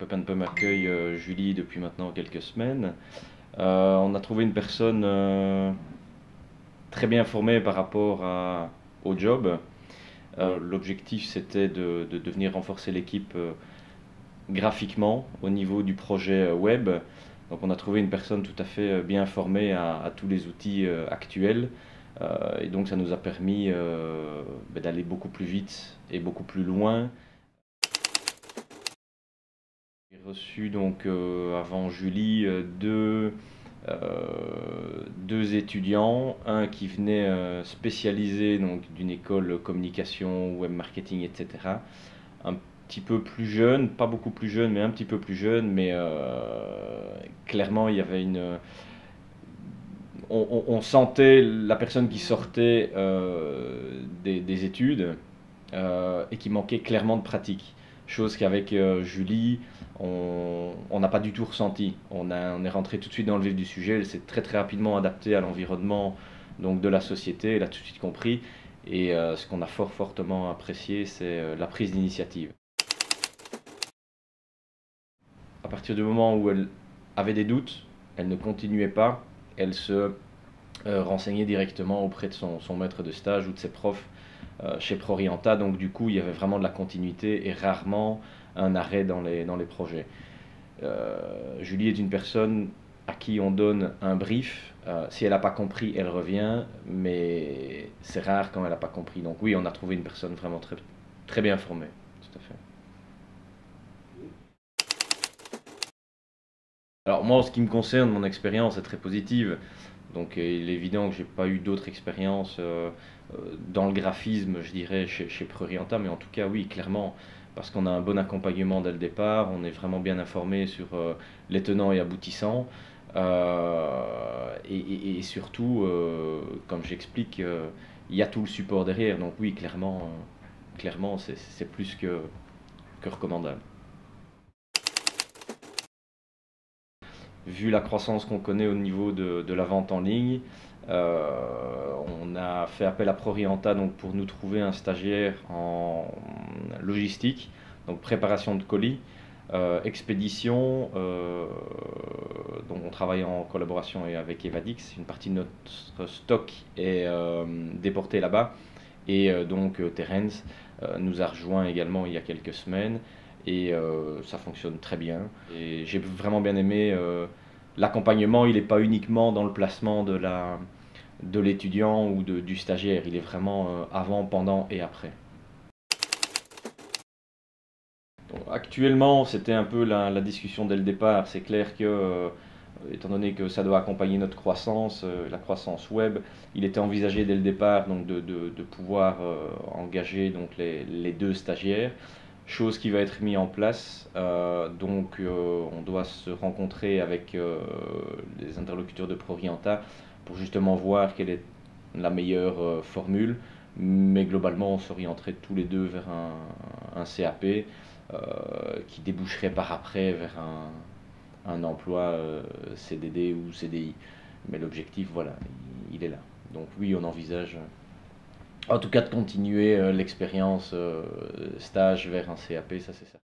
Pep&Pum accueille Julie depuis maintenant quelques semaines. On a trouvé une personne très bien formée par rapport au job. L'objectif c'était de venir renforcer l'équipe graphiquement au niveau du projet web. Donc on a trouvé une personne tout à fait bien formée à tous les outils actuels. Et donc ça nous a permis d'aller beaucoup plus vite et beaucoup plus loin. J'ai reçu donc avant Julie deux étudiants, un qui venait spécialisé donc d'une école communication, web marketing, etc. Un petit peu plus jeune, pas beaucoup plus jeune, mais un petit peu plus jeune, mais clairement il y avait on sentait la personne qui sortait des études et qui manquait clairement de pratique. Chose qu'avec Julie, on n'a pas du tout ressenti. On est rentré tout de suite dans le vif du sujet. Elle s'est très très rapidement adaptée à l'environnement donc de la société. Elle a tout de suite compris. Et ce qu'on a fortement apprécié, c'est la prise d'initiative. À partir du moment où elle avait des doutes, elle ne continuait pas. Elle se renseignait directement auprès de son maître de stage ou de ses profs chez Prorienta. Donc du coup, il y avait vraiment de la continuité et rarement un arrêt dans les projets. Julie est une personne à qui on donne un brief. Si elle n'a pas compris, elle revient, mais c'est rare quand elle n'a pas compris. Donc oui, on a trouvé une personne vraiment très bien formée. Tout à fait. Alors moi, en ce qui me concerne, mon expérience est très positive. Donc il est évident que j'ai pas eu d'autres expériences dans le graphisme, je dirais, chez Prurienta, mais en tout cas oui, clairement, parce qu'on a un bon accompagnement dès le départ, on est vraiment bien informé sur les tenants et aboutissants, et surtout, comme j'explique, il y a tout le support derrière. Donc oui, clairement, c'est plus que recommandable. Vu la croissance qu'on connaît au niveau de la vente en ligne, on a fait appel à Prorienta donc pour nous trouver un stagiaire en logistique, donc préparation de colis, expédition. Donc on travaille en collaboration avec Evadix. Une partie de notre stock est déportée là-bas. Et donc Terence nous a rejoint également il y a quelques semaines et ça fonctionne très bien. Et j'ai vraiment bien aimé l'accompagnement, il n'est pas uniquement dans le placement de l'étudiant ou du stagiaire, il est vraiment avant, pendant et après. Donc, actuellement, c'était un peu la discussion dès le départ. C'est clair que, étant donné que ça doit accompagner notre croissance, la croissance web, il était envisagé dès le départ donc, de pouvoir engager donc, les deux stagiaires. Chose qui va être mise en place. Donc on doit se rencontrer avec les interlocuteurs de Prorienta pour justement voir quelle est la meilleure formule. Mais globalement, on s'orienterait tous les deux vers un CAP qui déboucherait par après vers un emploi CDD ou CDI. Mais l'objectif, voilà, il est là. Donc oui, on envisage en tout cas de continuer l'expérience stage vers un CAP, ça c'est ça.